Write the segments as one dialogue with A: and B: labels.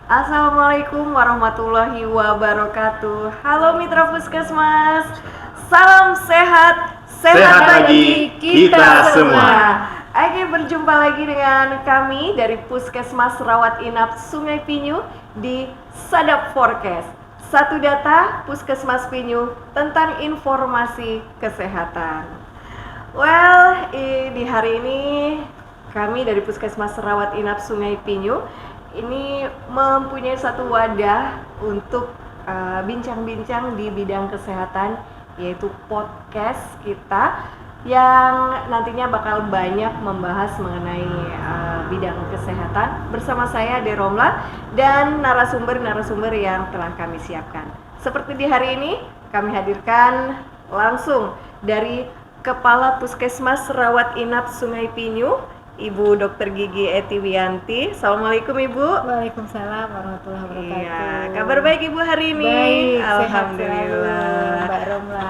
A: Assalamualaikum warahmatullahi wabarakatuh. Halo Mitra Puskesmas, salam sehat,
B: Sehat bagi kita semua.
A: Oke, berjumpa lagi dengan kami dari Puskesmas Rawat Inap Sungai Pinyu di Sadap Forecast. Satu data Puskesmas Pinyu tentang informasi kesehatan. Well, di hari ini kami dari Puskesmas Rawat Inap Sungai Pinyu ini mempunyai satu wadah untuk bincang-bincang di bidang kesehatan, yaitu podcast kita yang nantinya bakal banyak membahas mengenai bidang kesehatan bersama saya Deromla dan narasumber-narasumber yang telah kami siapkan. Seperti di hari ini kami hadirkan langsung dari Kepala Puskesmas Rawat Inap Sungai Pinyu, Ibu Dr. Gigi Etiwianti. Assalamualaikum Ibu.
C: Waalaikumsalam warahmatullahi wabarakatuh.
A: Iya, kabar baik Ibu hari ini?
C: Baik,
A: Alhamdulillah.
C: Mbak Romla.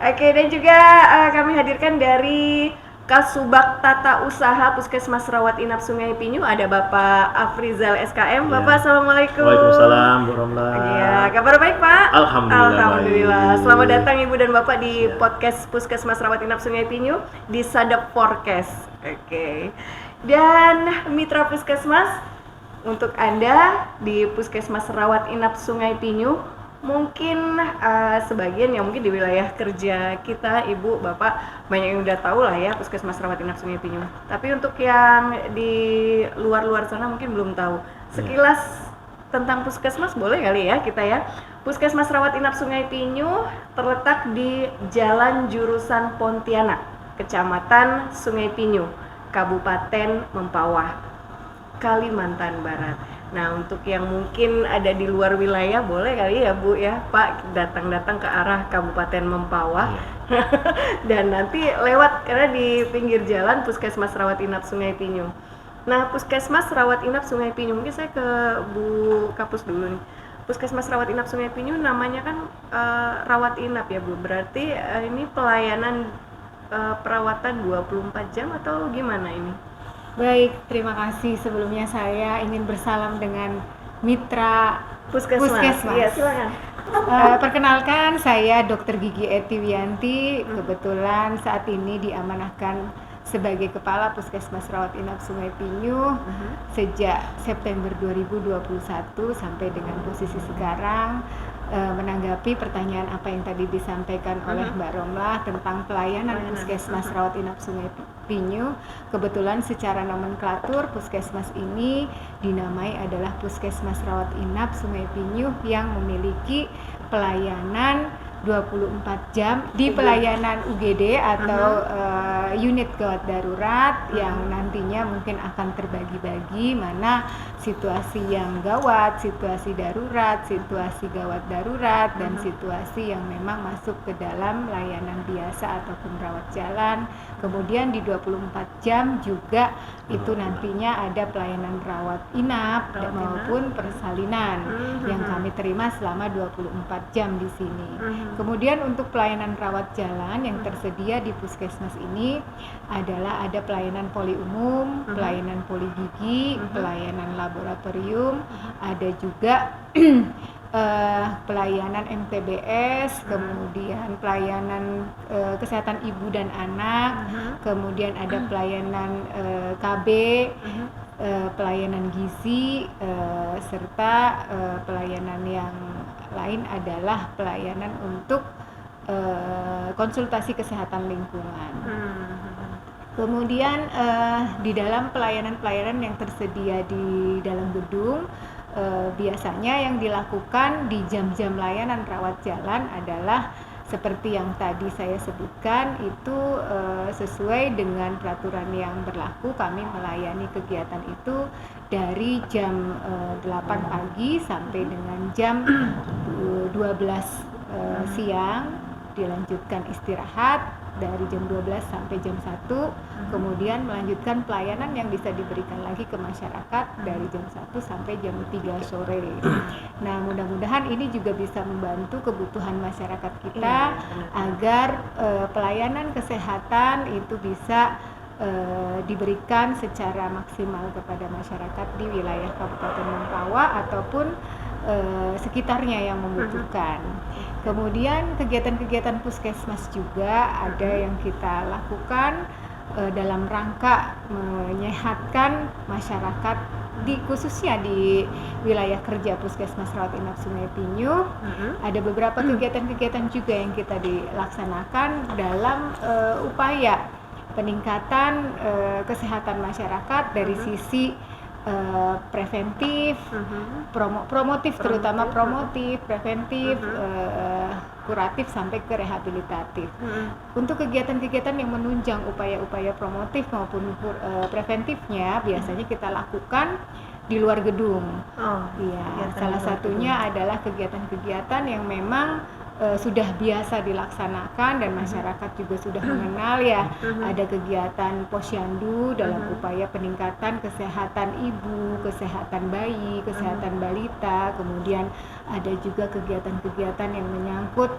A: Oke, dan juga kami hadirkan dari Kasubag Tata Usaha Puskesmas Rawat Inap Sungai Pinyu ada Bapak Afrizal SKM. Bapak, Assalamualaikum.
B: Waalaikumsalam, Bu Romla.
A: Iya, kabar baik Pak?
B: Alhamdulillah.
A: Selamat datang Ibu dan Bapak di podcast Puskesmas Rawat Inap Sungai Pinyu di Sadap Forecast. Oke. Dan Mitra Puskesmas, untuk Anda di Puskesmas Rawat Inap Sungai Pinyu, mungkin sebagian yang mungkin di wilayah kerja kita, Ibu, Bapak banyak yang udah tahu lah ya Puskesmas Rawat Inap Sungai Pinyu. Tapi untuk yang di luar-luar sana mungkin belum tahu. Sekilas tentang Puskesmas boleh kali ya kita ya. Puskesmas Rawat Inap Sungai Pinyu terletak di Jalan Jurusan Pontianak, Kecamatan Sungai Pinyu, Kabupaten Mempawah, Kalimantan Barat. Nah, untuk yang mungkin ada di luar wilayah boleh kali ya Bu ya Pak datang-datang ke arah Kabupaten Mempawah dan nanti lewat karena di pinggir jalan Puskesmas Rawat Inap Sungai Pinyu. Nah, Puskesmas Rawat Inap Sungai Pinyu, mungkin saya ke Bu Kapus dulu nih. Puskesmas Rawat Inap Sungai Pinyu namanya kan rawat inap ya Bu, berarti ini pelayanan perawatan 24 jam atau gimana ini?
C: Baik, terima kasih. Sebelumnya saya ingin bersalam dengan Mitra Puskesmas.
A: Iya, silakan.
C: Perkenalkan, saya Dr. Gigi Etiwianti. Kebetulan saat ini diamanahkan sebagai Kepala Puskesmas Rawat Inap Sungai Pinyu sejak September 2021 sampai dengan posisi sekarang. Menanggapi pertanyaan apa yang tadi disampaikan oleh Mbak Romla tentang pelayanan Puskesmas Rawat Inap Sungai Pinyu, kebetulan secara nomenklatur Puskesmas ini dinamai adalah Puskesmas Rawat Inap Sungai Pinyu yang memiliki pelayanan 24 jam di pelayanan UGD atau unit gawat darurat yang nantinya mungkin akan terbagi-bagi mana situasi yang gawat, situasi darurat, situasi gawat darurat, dan situasi yang memang masuk ke dalam layanan biasa ataupun rawat jalan. Kemudian di 24 jam juga itu nantinya ada pelayanan rawat inap maupun persalinan yang kami terima selama 24 jam di sini. Kemudian untuk pelayanan rawat jalan yang tersedia di Puskesmas ini adalah ada pelayanan poli umum, pelayanan poli gigi, pelayanan laboratorium, ada juga pelayanan MTBS, kemudian pelayanan kesehatan ibu dan anak, kemudian ada pelayanan KB, pelayanan gizi, serta pelayanan yang lain adalah pelayanan untuk konsultasi kesehatan lingkungan. Kemudian di dalam pelayanan-pelayanan yang tersedia di dalam gedung, biasanya yang dilakukan di jam-jam layanan rawat jalan adalah seperti yang tadi saya sebutkan, itu sesuai dengan peraturan yang berlaku. Kami melayani kegiatan itu dari jam 8 pagi sampai dengan jam 12 siang, dilanjutkan istirahat dari jam 12 sampai jam 1, kemudian melanjutkan pelayanan yang bisa diberikan lagi ke masyarakat dari jam 1 sampai jam 3 sore. Nah, mudah-mudahan ini juga bisa membantu kebutuhan masyarakat kita agar pelayanan kesehatan itu bisa diberikan secara maksimal kepada masyarakat di wilayah Kabupaten Mempawah ataupun sekitarnya yang membutuhkan. Kemudian kegiatan-kegiatan puskesmas juga ada yang kita lakukan dalam rangka menyehatkan masyarakat khususnya di wilayah kerja Puskesmas Rawat Inap Sungai Pinyu. Ada beberapa kegiatan-kegiatan juga yang kita dilaksanakan dalam upaya peningkatan kesehatan masyarakat dari sisi preventif, promotif, terutama promotif, preventif, kuratif sampai ke rehabilitatif. Untuk kegiatan-kegiatan yang menunjang upaya-upaya promotif maupun preventifnya biasanya kita lakukan di luar gedung. Iya, salah satunya adalah kegiatan-kegiatan yang memang sudah biasa dilaksanakan dan masyarakat juga sudah mengenal ya. Ada kegiatan posyandu dalam upaya peningkatan kesehatan ibu, kesehatan bayi, kesehatan balita. Kemudian ada juga kegiatan-kegiatan yang menyangkut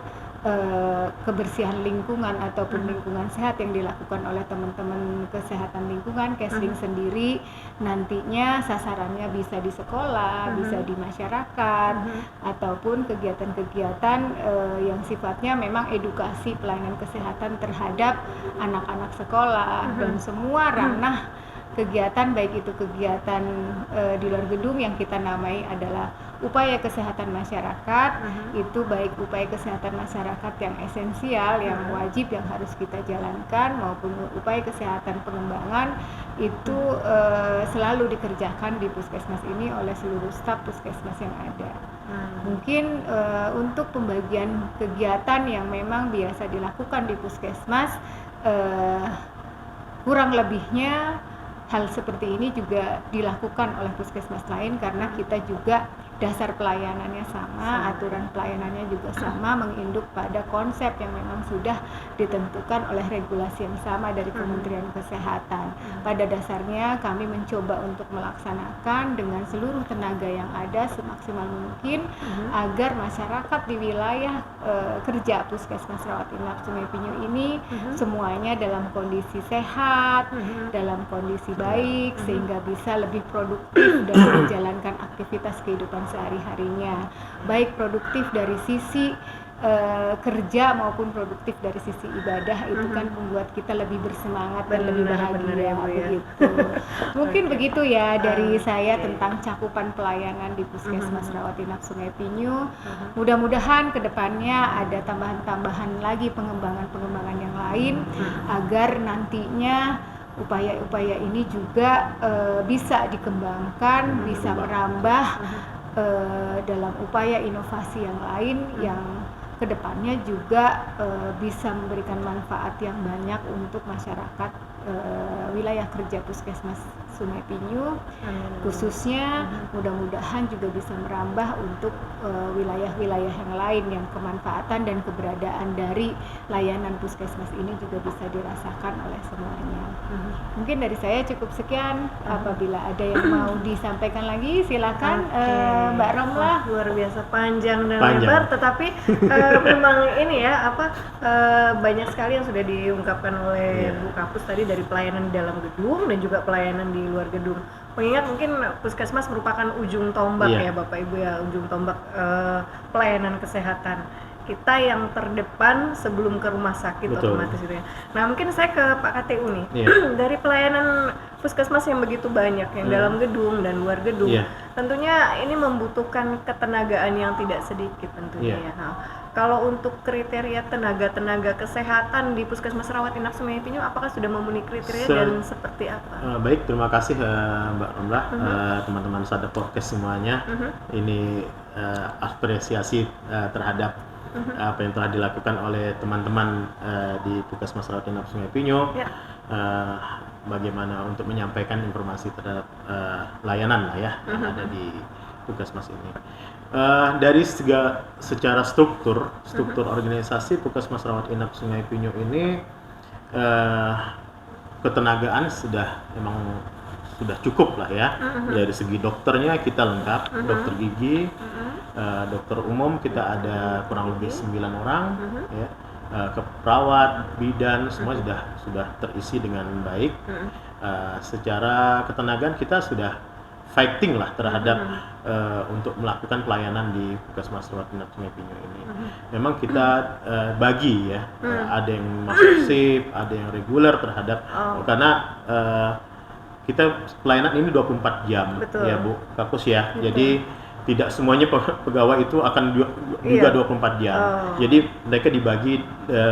C: kebersihan lingkungan ataupun lingkungan sehat yang dilakukan oleh teman-teman kesehatan lingkungan, Kesling sendiri. Nantinya sasarannya bisa di sekolah, bisa di masyarakat, ataupun kegiatan-kegiatan yang sifatnya memang edukasi pelayanan kesehatan terhadap anak-anak sekolah dan semua ranah kegiatan, baik itu kegiatan di luar gedung yang kita namai adalah upaya kesehatan masyarakat. Itu baik upaya kesehatan masyarakat yang esensial, yang wajib, yang harus kita jalankan, maupun upaya kesehatan pengembangan itu selalu dikerjakan di puskesmas ini oleh seluruh staf puskesmas yang ada. Mungkin untuk pembagian kegiatan yang memang biasa dilakukan di puskesmas, kurang lebihnya hal seperti ini juga dilakukan oleh puskesmas lain karena kita juga dasar pelayanannya sama, aturan pelayanannya juga sama, menginduk pada konsep yang memang sudah ditentukan oleh regulasi yang sama dari Kementerian Kesehatan. Pada dasarnya kami mencoba untuk melaksanakan dengan seluruh tenaga yang ada semaksimal mungkin agar masyarakat di wilayah kerja Puskesmas Rawat Inap Sungai Pinyu ini semuanya dalam kondisi sehat, dalam kondisi baik, sehingga bisa lebih produktif dalam menjalankan aktivitas kehidupan sehari-harinya, baik produktif dari sisi kerja maupun produktif dari sisi ibadah. Itu kan membuat kita lebih bersemangat dan lebih bahagia begitu. Mungkin begitu ya dari saya tentang cakupan pelayanan di Puskesmas Rawat Inap Sungai Pinyu. Mudah-mudahan kedepannya ada tambahan-tambahan lagi, pengembangan-pengembangan yang lain agar nantinya upaya-upaya ini juga bisa dikembangkan, bisa merambah dalam upaya inovasi yang lain yang kedepannya juga bisa memberikan manfaat yang banyak untuk masyarakat wilayah kerja Puskesmas Sungai Pinyu, khususnya mudah-mudahan juga bisa merambah untuk wilayah-wilayah yang lain yang kemanfaatan dan keberadaan dari layanan puskesmas ini juga bisa dirasakan oleh semuanya. Mungkin dari saya cukup sekian. Apabila ada yang mau disampaikan lagi silakan. Mbak Romlah.
A: Luar biasa panjang dan lebar, tetapi memang ini ya banyak sekali yang sudah diungkapkan oleh Bu Kapus tadi, dari pelayanan di dalam gedung dan juga pelayanan di luar gedung. Mengingat mungkin puskesmas merupakan ujung tombak ya Bapak Ibu ya, ujung tombak pelayanan kesehatan kita yang terdepan sebelum ke rumah sakit. Betul. Otomatis itu ya. Nah mungkin saya ke Pak KTU nih, dari pelayanan puskesmas yang begitu banyak yang dalam gedung dan luar gedung, tentunya ini membutuhkan ketenagaan yang tidak sedikit tentunya ya. Nah, kalau untuk kriteria tenaga kesehatan di Puskesmas Rawat Inap Sungai Pinyu, apakah sudah memenuhi kriteria dan seperti apa?
B: Baik, terima kasih Mbak Romlah, teman-teman Sadap Podcast semuanya. Ini apresiasi terhadap apa yang telah dilakukan oleh teman-teman di Puskesmas Rawat Inap Sungai Pinyu. Bagaimana untuk menyampaikan informasi terhadap layanan lah ya yang ada di Puskesmas ini. Dari secara struktur organisasi Puskesmas Rawat Inap Sungai Pinyu ini ketenagaan memang sudah cukup lah ya. Dari segi dokternya kita lengkap, dokter gigi, dokter umum kita ada kurang lebih 9 orang ya. ke perawat, bidan, semua sudah terisi dengan baik. Secara ketenagaan kita sudah fighting lah terhadap untuk melakukan pelayanan di Puskesmas Rawat Inap Sungai Pinyu ini. Memang kita bagi ya, ada yang masuk shift, ada yang reguler terhadap karena kita pelayanan ini 24 jam.
A: Betul.
B: Ya Bu Kapus ya. Jadi tidak semuanya pegawai itu akan juga 24 jam. Jadi mereka dibagi,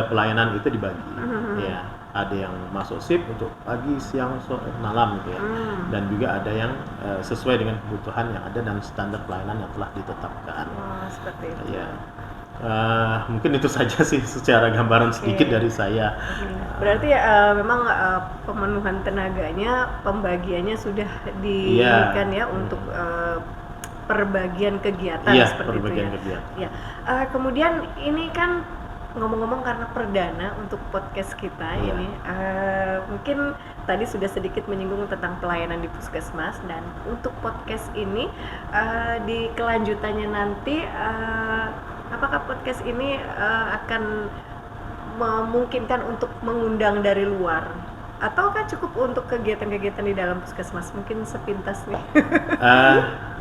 B: pelayanan itu dibagi. Ya, ada yang masuk shift untuk pagi, siang, sore, malam gitu ya. Dan juga ada yang sesuai dengan kebutuhan yang ada dan standar pelayanan yang telah ditetapkan.
A: Seperti itu.
B: Ya. Mungkin itu saja sih secara gambaran sedikit dari saya.
A: Berarti memang pemenuhan tenaganya, pembagiannya sudah diberikan ya untuk perbagian kegiatan seperti
B: perbagian
A: itu ya.
B: kegiatan.
A: Kemudian ini kan ngomong-ngomong karena perdana untuk podcast kita ini, mungkin tadi sudah sedikit menyinggung tentang pelayanan di Puskesmas, dan untuk podcast ini di kelanjutannya nanti apakah podcast ini akan memungkinkan untuk mengundang dari luar, ataukah cukup untuk kegiatan-kegiatan di dalam Puskesmas? Mungkin sepintas nih.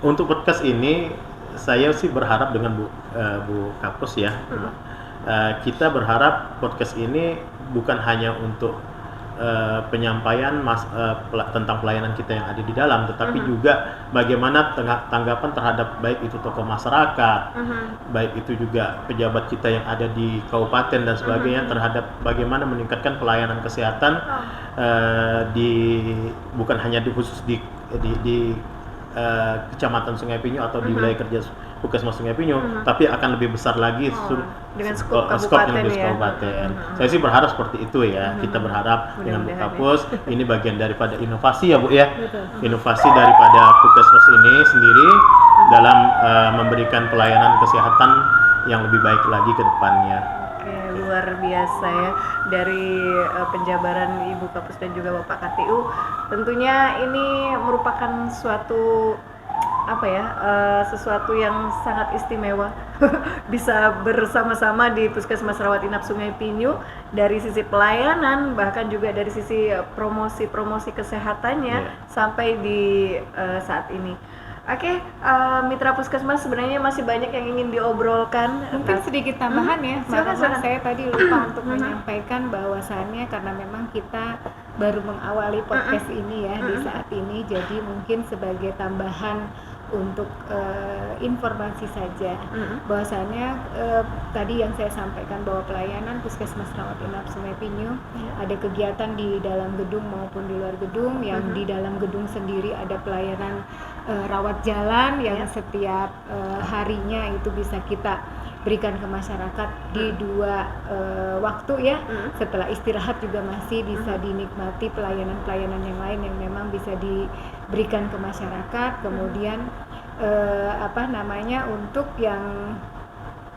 B: Untuk podcast ini saya sih berharap dengan Bu Kapus ya. Kita berharap podcast ini bukan hanya untuk penyampaian tentang pelayanan kita yang ada di dalam, tetapi juga bagaimana tanggapan terhadap baik itu tokoh masyarakat, baik itu juga pejabat kita yang ada di kabupaten dan sebagainya, terhadap bagaimana meningkatkan pelayanan kesehatan bukan hanya khusus di Kecamatan Sungai Pinyu atau di wilayah kerja Puskesmas Sungai Pinyu, tapi akan lebih besar lagi
A: dengan skop
B: yang di kabupaten. Saya sih berharap seperti itu ya. Kita berharap dengan Bu Kapus ini bagian daripada inovasi ya Bu ya. Inovasi daripada Puskesmas ini sendiri dalam memberikan pelayanan kesehatan yang lebih baik lagi ke depannya.
A: Luar biasa ya, dari penjabaran Ibu Kapus dan juga Bapak KTU. Tentunya ini merupakan suatu sesuatu yang sangat istimewa bisa bersama-sama di Puskesmas Rawat Inap Sungai Pinyu, dari sisi pelayanan, bahkan juga dari sisi promosi kesehatannya sampai di saat ini. Mitra Puskesmas, sebenarnya masih banyak yang ingin diobrolkan.
C: Mungkin sedikit tambahan ya,
A: silakan.
C: Saya tadi lupa untuk menyampaikan bahwasannya karena memang kita baru mengawali podcast ini ya di saat ini, jadi mungkin sebagai tambahan untuk informasi saja, bahwasannya tadi yang saya sampaikan bahwa pelayanan Puskesmas Rawat Inap Sungai Pinyu ada kegiatan di dalam gedung maupun di luar gedung. Yang di dalam gedung sendiri ada pelayanan rawat jalan yang setiap harinya itu bisa kita berikan ke masyarakat di dua waktu ya. Setelah istirahat juga masih bisa dinikmati pelayanan-pelayanan yang lain yang memang bisa diberikan ke masyarakat. Kemudian untuk yang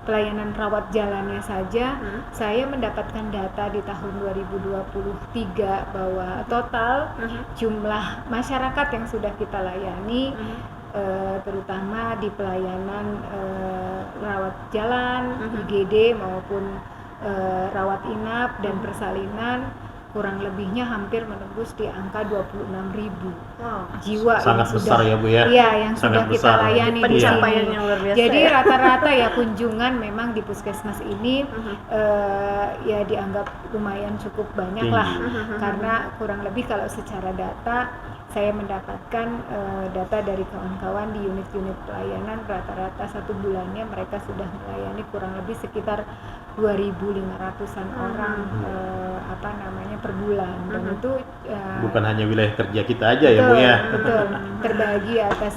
C: pelayanan rawat jalannya saja, saya mendapatkan data di tahun 2023 bahwa total jumlah masyarakat yang sudah kita layani, terutama di pelayanan rawat jalan, IGD maupun rawat inap dan persalinan, kurang lebihnya hampir menembus di angka 26.000 jiwa.
B: Sangat besar ya Bu ya.
C: Iya, yang
B: sangat
C: sudah kita layani di
A: pencapaian
C: sini.
A: yang luar biasa.
C: Jadi
A: ya.
C: rata-rata ya kunjungan memang di Puskesmas ini ya dianggap lumayan cukup banyak lah, karena kurang lebih kalau secara data saya mendapatkan data dari kawan-kawan di unit-unit pelayanan, rata-rata satu bulannya mereka sudah melayani kurang lebih sekitar 2.500-an orang per bulan, dan itu
B: bukan hanya wilayah kerja kita aja ya Bu ya.
C: Betul, terbagi atas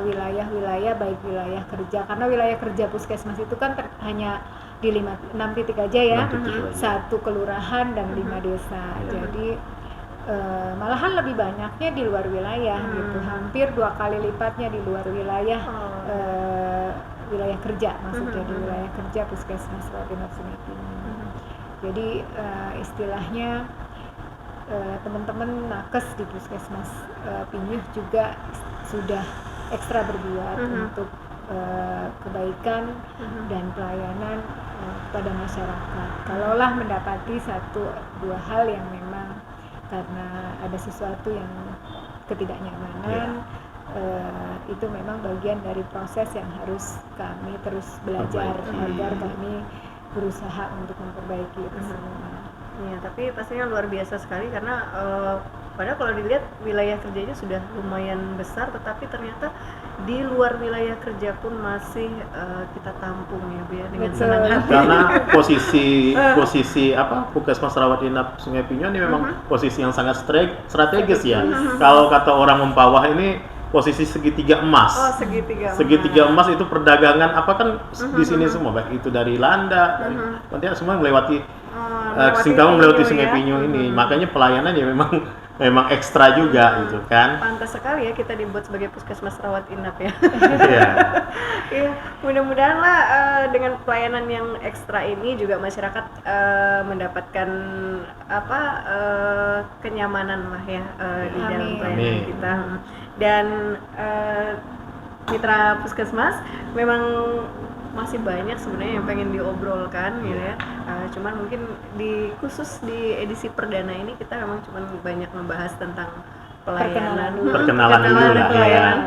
C: wilayah-wilayah, baik wilayah kerja, karena wilayah kerja Puskesmas itu kan hanya di 6 titik aja ya, 1 kelurahan dan 5 desa. Jadi malahan lebih banyaknya di luar wilayah gitu, hampir 2 kali lipatnya di luar wilayah wilayah kerja, maksudnya di wilayah kerja Puskesmas Rawat Inap Sungai Pinyu. Jadi istilahnya teman-teman nakes di Puskesmas Pinyu juga sudah ekstra berbuat untuk kebaikan dan pelayanan kepada masyarakat. Kalaulah mendapati satu dua hal yang memang karena ada sesuatu yang ketidaknyamanan, itu memang bagian dari proses yang harus kami terus belajar agar kami berusaha untuk memperbaiki itu semua.
A: Ya, tapi pastinya luar biasa sekali karena padahal kalau dilihat wilayah kerjanya sudah lumayan besar, tetapi ternyata di luar wilayah kerja pun masih kita tampung ya Bu ya, dengan senang hati.
B: Karena posisi Puskesmas Rawat Inap Sungai Pinyu ini memang posisi yang sangat strategis ya. Kalau kata orang Mempawah ini posisi segitiga emas.
A: Oh, segitiga emas.
B: Segitiga emas itu perdagangan kan di sini semua, baik itu dari Landa, nanti semua melewati Singkawang melewati Sungai Pinyu ini. Makanya pelayanan ya memang ekstra juga gitu kan.
A: Pantas sekali ya kita dibuat sebagai Puskesmas Rawat Inap ya.
B: Iya.
A: Iya, mudah-mudahan lah dengan pelayanan yang ekstra ini juga masyarakat mendapatkan kenyamanan lah ya di dalam pelayanan kita. Dan mitra Puskesmas memang masih banyak sebenarnya yang pengen diobrolkan gitu ya. Cuman mungkin khusus di edisi perdana ini kita memang cuman banyak membahas tentang pelayanan.
B: Perkenalan dulu lah
A: pelayanan.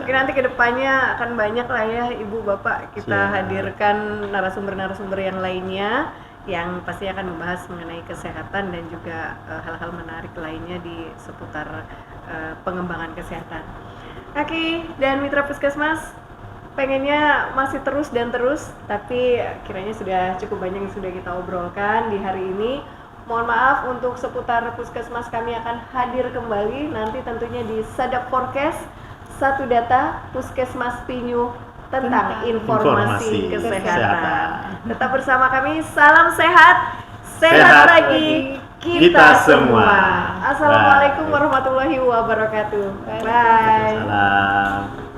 B: Mungkin
A: nanti kedepannya akan banyak lah ya Ibu Bapak kita hadirkan narasumber-narasumber yang lainnya yang pasti akan membahas mengenai kesehatan dan juga hal-hal menarik lainnya di seputar pengembangan kesehatan. Oke, dan mitra Puskesmas pengennya masih terus dan terus, tapi kiranya sudah cukup banyak yang sudah kita obrolkan di hari ini. Mohon maaf untuk seputar Puskesmas kami akan hadir kembali nanti tentunya di Sadap Forecast, satu data Puskesmas Pinyu tentang informasi kesehatan. Tetap bersama kami, salam sehat, sehat bagi kita semua. Assalamualaikum warahmatullahi wabarakatuh. Bye.
B: Salam.